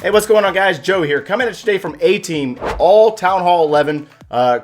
Hey, what's going on, guys? Joe here, coming at you today from A-Team, all Town Hall 11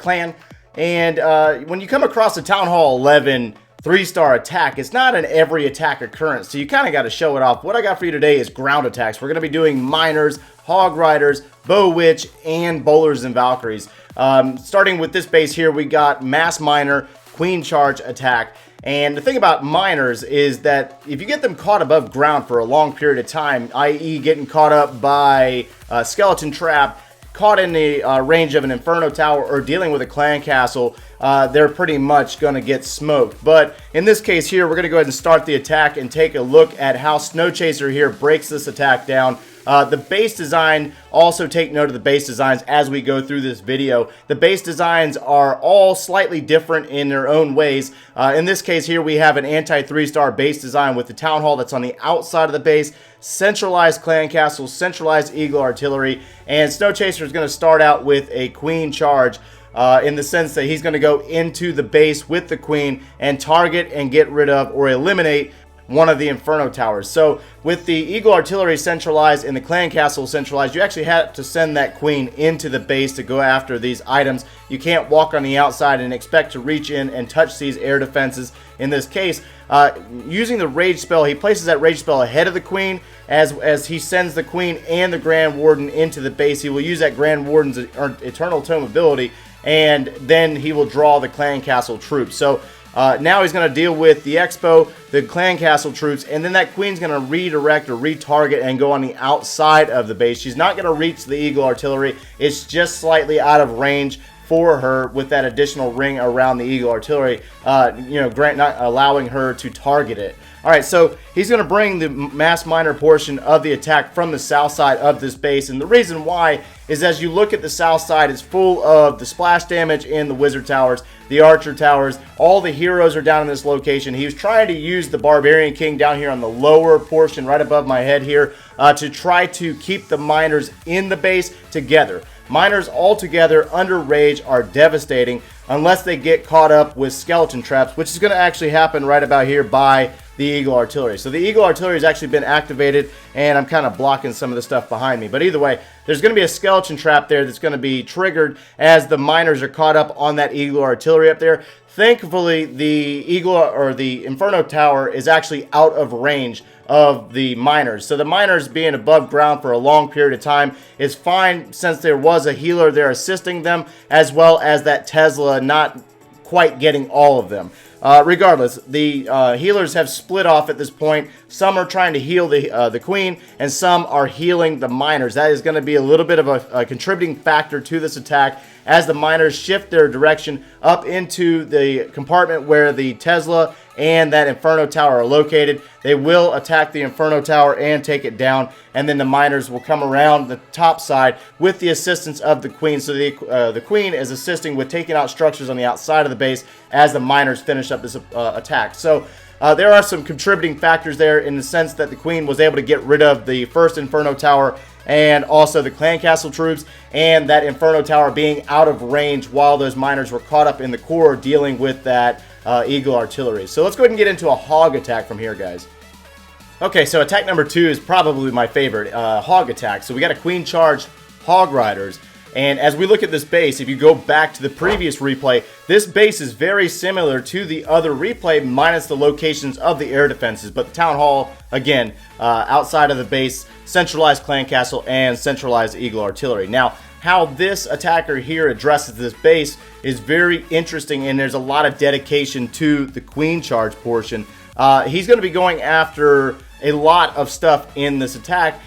clan. And when you come across a Town Hall 11 3-star attack, it's not an every attack occurrence, so you kind of got to show it off. What I got for you today is ground attacks. We're going to be doing miners, hog riders, bow witch, and bowlers and valkyries. Starting with this base here, we got mass miner, queen charge attack. And the thing about miners is that if you get them caught above ground for a long period of time, i.e. getting caught up by a skeleton trap, caught in the range of an inferno tower, or dealing with a clan castle, they're pretty much going to get smoked. But in this case here, we're going to go ahead and start the attack and take a look at how Snow Chaser here breaks this attack down. The base design, also take note of the base designs as we go through this video. The base designs are all slightly different in their own ways. In this case here, we have an anti-3-star base design with the town hall that's on the outside of the base, centralized clan castle, centralized eagle artillery, and Snow Chaser is going to start out with a queen charge. In the sense that he's going to go into the base with the queen and target and get rid of or eliminate one of the inferno towers. So with the eagle artillery centralized and the clan castle centralized, you actually have to send that queen into the base to go after these items. You can't walk on the outside and expect to reach in and touch these air defenses. In this case, using the rage spell, he places that rage spell ahead of the queen. As he sends the queen and the grand warden into the base, he will use that grand warden's eternal tome ability, and then he will draw the clan castle troops. So now he's going to deal with the expo, the clan castle troops, and then that queen's going to redirect or retarget and go on the outside of the base. She's not going to reach the eagle artillery. It's just slightly out of range for her with that additional ring around the eagle artillery, not allowing her to target it. All right, so he's going to bring the mass miner portion of the attack from the south side of this base, and the reason why is as you look at the south side, it's full of the splash damage in the wizard towers, the archer towers. All the heroes are down in this location. He was trying to use the barbarian king down here on the lower portion right above my head here to try to keep the miners in the base together. Miners all together under rage are devastating unless they get caught up with skeleton traps, which is going to actually happen right about here by the eagle artillery. So the eagle artillery has actually been activated, and I'm kind of blocking some of the stuff behind me. But either way, there's going to be a skeleton trap there that's going to be triggered as the miners are caught up on that eagle artillery up there. Thankfully, the eagle or the inferno tower is actually out of range of the miners. So the miners being above ground for a long period of time is fine, since there was a healer there assisting them, as well as that Tesla not quite getting all of them. Regardless, the healers have split off at this point. Some are trying to heal the queen, and some are healing the miners. That is going to be a little bit of a contributing factor to this attack as the miners shift their direction up into the compartment where the Tesla and that inferno tower are located. They will attack the inferno tower and take it down, and then the miners will come around the top side with the assistance of the queen. So the queen is assisting with taking out structures on the outside of the base as the miners finish up this attack. So there are some contributing factors there in the sense that the queen was able to get rid of the first inferno tower and also the clan castle troops, and that inferno tower being out of range while those miners were caught up in the core dealing with that eagle artillery. So let's go ahead and get into a hog attack from here, guys. Okay, so attack number 2 is probably my favorite, hog attack. So we got a queen charge hog riders. And as we look at this base, if you go back to the previous replay, this base is very similar to the other replay minus the locations of the air defenses. But the town hall, again, outside of the base, centralized clan castle, and centralized eagle artillery. Now, how this attacker here addresses this base is very interesting, and there's a lot of dedication to the queen charge portion. He's going to be going after a lot of stuff in this attack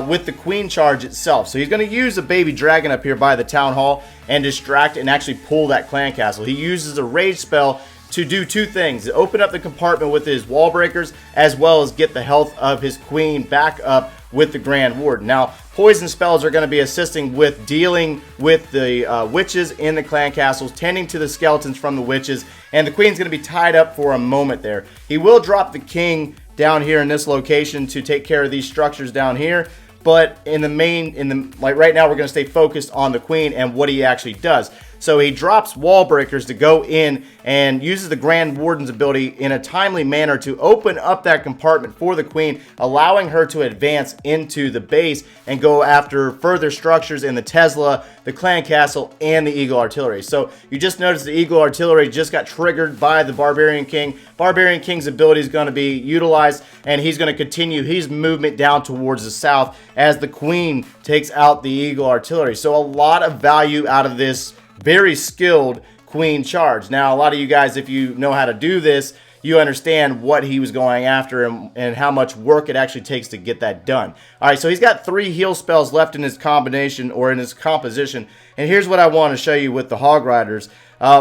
with the queen charge itself. So he's going to use a baby dragon up here by the town hall and distract and actually pull that clan castle. He uses a rage spell to do two things: open up the compartment with his wall breakers, as well as get the health of his queen back up with the grand warden. Now, poison spells are going to be assisting with dealing with the witches in the clan castles, tending to the skeletons from the witches, and the queen's going to be tied up for a moment there. He will drop the king down here in this location to take care of these structures down here, but right now we're going to stay focused on the queen and what he actually does. So he drops wall breakers to go in and uses the Grand Warden's ability in a timely manner to open up that compartment for the queen, allowing her to advance into the base and go after further structures in the Tesla, the clan castle, and the Eagle artillery. So you just noticed the Eagle artillery just got triggered by the Barbarian King. Barbarian King's ability is going to be utilized, and he's going to continue his movement down towards the south as the queen takes out the Eagle artillery. So a lot of value out of this very skilled queen charge. Now, a lot of you guys, if you know how to do this, you understand what he was going after and how much work it actually takes to get that done. All right, so he's got 3 heal spells left in his combination or in his composition. And here's what I want to show you with the Hog Riders.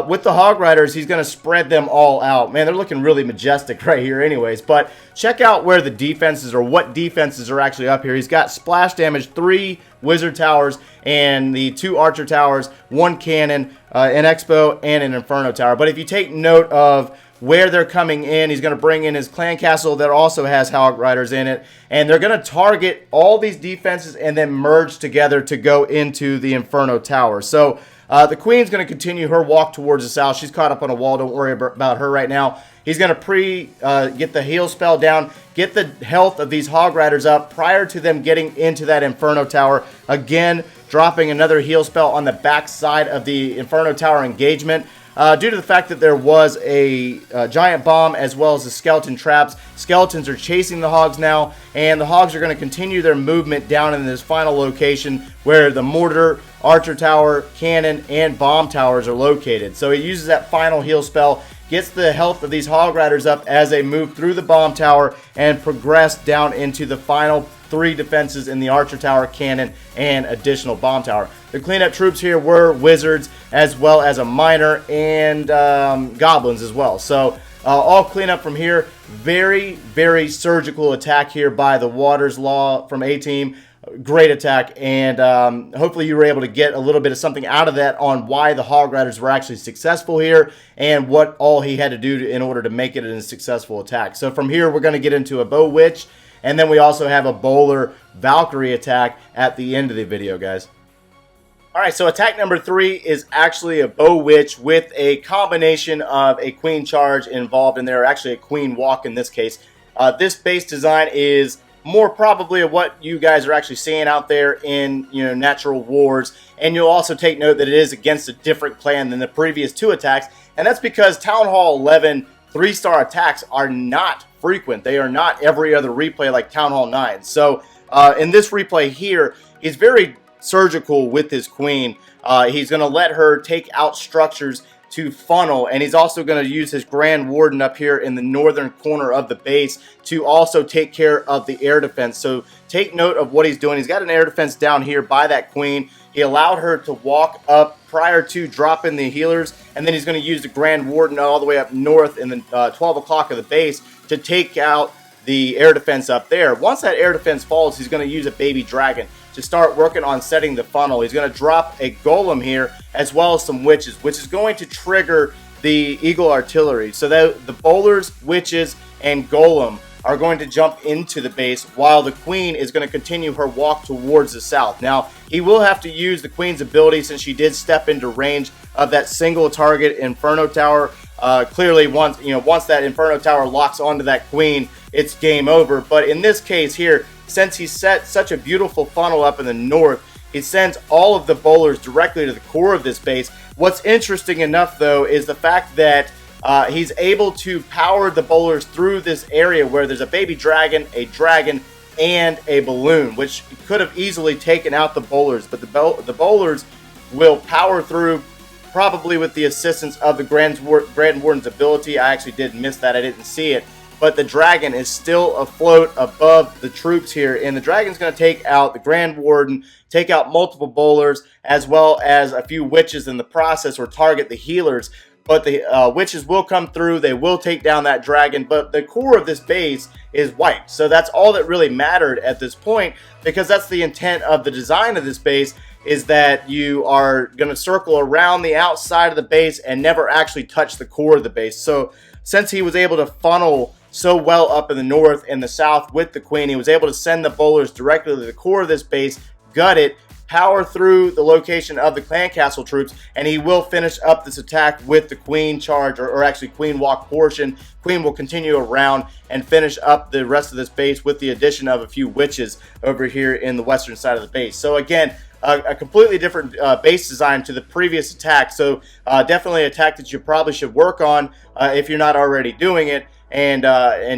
With the Hog Riders, he's going to spread them all out. Man, they're looking really majestic right here anyways. But check out where the defenses or what defenses are actually up here. He's got splash damage, 3 wizard towers, and the 2 archer towers, 1 cannon, an expo, and an inferno tower. But if you take note of where they're coming in, he's going to bring in his clan castle that also has Hog Riders in it, and they're going to target all these defenses and then merge together to go into the inferno tower. So the queen's going to continue her walk towards the south. She's caught up on a wall. Don't worry about her right now. He's going to get the heal spell down, get the health of these Hog Riders up prior to them getting into that inferno tower. Again, dropping another heal spell on the back side of the inferno tower engagement. Due to the fact that there was a giant bomb as well as the skeleton traps, skeletons are chasing the hogs now, and the hogs are going to continue their movement down in this final location where the mortar, archer tower, cannon, and bomb towers are located. So he uses that final heal spell, gets the health of these Hog Riders up as they move through the bomb tower and progress down into the final 3 defenses in the archer tower, cannon, and additional bomb tower. The cleanup troops here were wizards as well as a miner and goblins as well. So all cleanup from here. Very, very surgical attack here by the Waters Law from A-Team. Great attack, and hopefully you were able to get a little bit of something out of that on why the Hog Riders were actually successful here and what all he had to do in order to make it a successful attack. So from here, we're going to get into a Bow Witch, and then we also have a Bowler Valkyrie attack at the end of the video, guys. All right, so attack number 3 is actually a Bow Witch with a combination of a Queen Charge involved in there, actually a Queen Walk in this case. This base design is more probably of what you guys are actually seeing out there in natural wars, and you'll also take note that it is against a different clan than the previous 2 attacks, and that's because Town Hall 11 3-star attacks are not frequent. They are not every other replay like Town Hall 9. So in this replay here, he's very surgical with his queen. He's going to let her take out structures to funnel, and he's also going to use his Grand Warden up here in the northern corner of the base to also take care of the air defense. So take note of what he's doing. He's got an air defense down here by that queen. He allowed her to walk up prior to dropping the healers, and then he's going to use the Grand Warden all the way up north in the 12 o'clock of the base to take out the air defense up there. Once that air defense falls, he's going to use a baby dragon to start working on setting the funnel. He's going to drop a golem here as well as some witches, which is going to trigger the Eagle artillery. So that the bowlers, witches, and golem are going to jump into the base while the queen is going to continue her walk towards the south. Now, he will have to use the queen's ability since she did step into range of that single target Inferno Tower. Clearly, once that Inferno Tower locks onto that queen, it's game over. But in this case here, since he set such a beautiful funnel up in the north, it sends all of the bowlers directly to the core of this base. What's interesting enough, though, is the fact that he's able to power the bowlers through this area where there's a baby dragon, and a balloon, which could have easily taken out the bowlers. But the bowlers will power through, probably with the assistance of the Grand Warden's ability. I actually did miss that. I didn't see it. But the dragon is still afloat above the troops here, and the dragon's going to take out the Grand Warden, take out multiple bowlers, as well as a few witches in the process, or target the healers. But the witches will come through, they will take down that dragon, but the core of this base is wiped. So that's all that really mattered at this point, because that's the intent of the design of this base, is that you are going to circle around the outside of the base and never actually touch the core of the base. So since he was able to funnel so well up in the north and the south with the queen, he was able to send the bowlers directly to the core of this base, gut it, power through the location of the clan castle troops, and he will finish up this attack with the queen charge, or actually queen walk portion. Queen will continue around and finish up the rest of this base with the addition of a few witches over here in the western side of the base. So again, a completely different base design to the previous attack. So definitely an attack that you probably should work on if you're not already doing it. And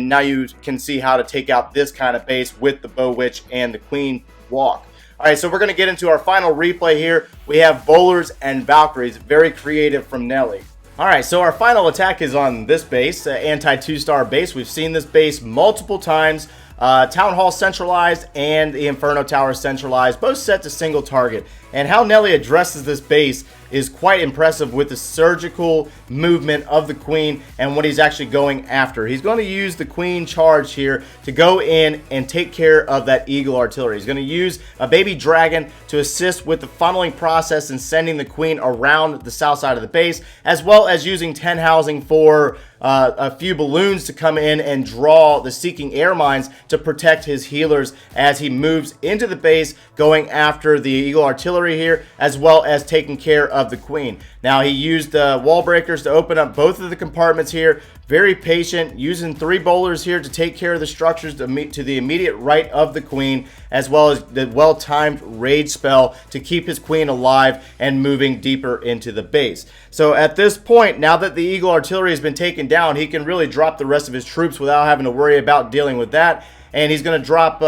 now you can see how to take out this kind of base with the bow witch and the queen walk. All right, so we're going to get into our final replay here. We have bowlers and Valkyries, very creative from Nelly. All right, so our final attack is on this base, anti 2-star base. We've seen this base multiple times. Town Hall centralized and the Inferno Tower centralized, both set to single target. And how Nelly addresses this base is quite impressive with the surgical movement of the queen and what he's actually going after. He's going to use the queen charge here to go in and take care of that eagle artillery. He's going to use a baby dragon to assist with the funneling process and sending the queen around the south side of the base, as well as using 10 housing for a few balloons to come in and draw the seeking air mines to protect his healers as he moves into the base, going after the eagle artillery here, as well as taking care of the queen. Now he used wall breakers to open up both of the compartments here. Very patient, using 3 bowlers here to take care of the structures to the immediate right of the queen, as well as the well-timed rage spell to keep his queen alive and moving deeper into the base. So at this point, now that the eagle artillery has been taken down, he can really drop the rest of his troops without having to worry about dealing with that. And he's going to drop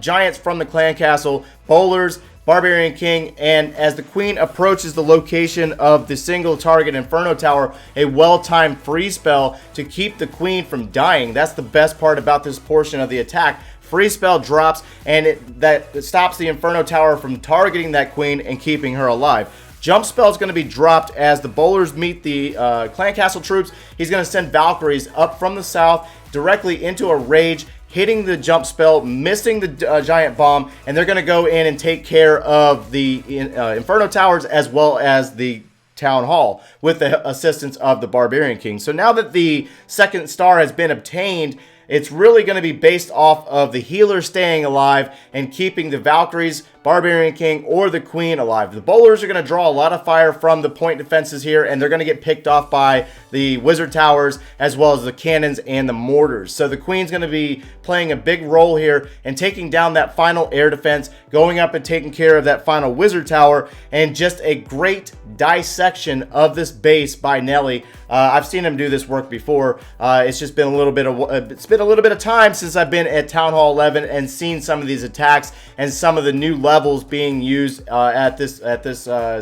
giants from the clan castle, bowlers, Barbarian King, and as the queen approaches the location of the single target Inferno Tower, a well-timed freeze spell to keep the queen from dying. That's the best part about this portion of the attack. Freeze spell drops, and it stops the Inferno Tower from targeting that queen and keeping her alive. Jump spell is going to be dropped as the bowlers meet the clan castle troops. He's going to send Valkyries up from the south directly into a rage, hitting the jump spell, missing the giant bomb, and they're going to go in and take care of the Inferno Towers as well as the Town Hall with the assistance of the Barbarian King. So now that the second star has been obtained, it's really going to be based off of the healer staying alive and keeping the Valkyries, Barbarian King, or the Queen alive. The bowlers are going to draw a lot of fire from the point defenses here, and they're going to get picked off by the Wizard Towers as well as the cannons and the mortars. So the Queen's going to be playing a big role here and taking down that final air defense, going up and taking care of that final Wizard Tower, and just a great dissection of this base by Nelly. I've seen him do this work before. It's just been a little bit of time since I've been at Town Hall 11 and seen some of these attacks and some of the new levels being used at this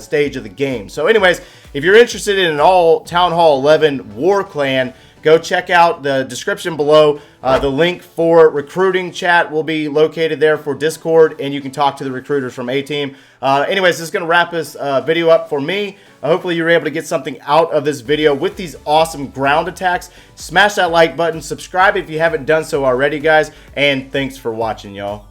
stage of the game. So anyways, if you're interested in an all Town Hall 11 war clan, go check out the description below. The link for recruiting chat will be located there for Discord, and you can talk to the recruiters from A-Team. Anyways, this is going to wrap this video up for me. Hopefully you were able to get something out of this video with these awesome ground attacks. Smash that like button, subscribe if you haven't done so already, guys, and thanks for watching, y'all.